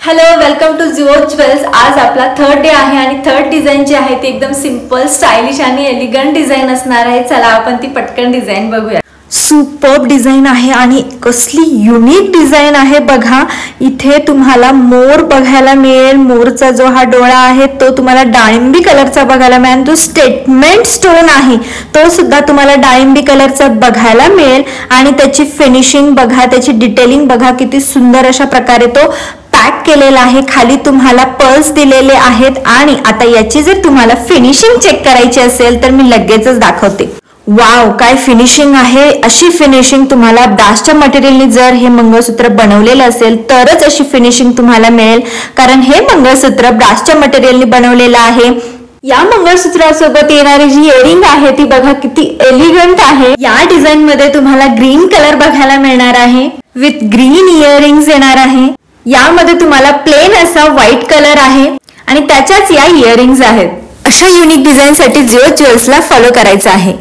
Hello, welcome to Jio jewels. आज आपला third day आहे आणि थर्ड डिझाईन जी आहे ती एकदम सिंपल, स्टायलिश आणि एलिगंट डिझाईन असणार आहे। चला आपण ती पटकन डिझाईन बघूया। सुपर्ब डिझाईन आहे आणि कसली युनिक डिझाईन आहे बघा। इथे तुम्हाला मोर बघायला मिळेल। मोरचा जो हा डोळा आहे तो तुम्हाला डाळिंबी कलरचा बघायला मिळेल। जो स्टेटमेंट स्टोन आहे तो सुद्धा तुम्हाला डाळिंबी कलरचा बघायला मिळेल आणि त्याची फिनिशिंग बघा, त्याची डिटेलिंग बघा, किती सुंदर अशा प्रकारे तो पॅक केलेला आहे। खाली तुम्हाला पर्ल्स दिलेले आहेत आणि आता याची जर तुम्हाला फिनिशिंग चेक करायची असेल तर मी लगेचच दाखवते। वाव, काय फिनिशिंग आहे। अशी फिनिशिंग तुम्हाला ब्रासच्या मटेरियलने जर हे मंगळसूत्र बनवलेलं असेल तरच अशी फिनिशिंग तुम्हाला मिळेल, कारण हे मंगळसूत्र ब्रासच्या मटेरियलने बनवलेलं आहे। या मंगळसूत्रासोबत येणारी जी इयरिंग आहे ती बघा किती एलिगंट आहे। या डिझाईन मध्ये तुम्हाला ग्रीन कलर बघायला मिळणार आहे विथ ग्रीन इयरिंग्स येणार आहे। यामध्ये तुम्हाला प्लेन असा व्हाईट कलर आहे आणि त्याच्याच या इयरिंग्स आहेत। अशा युनिक डिझाईन साठी जिओ ज्वेल्सला फॉलो करायचं आहे।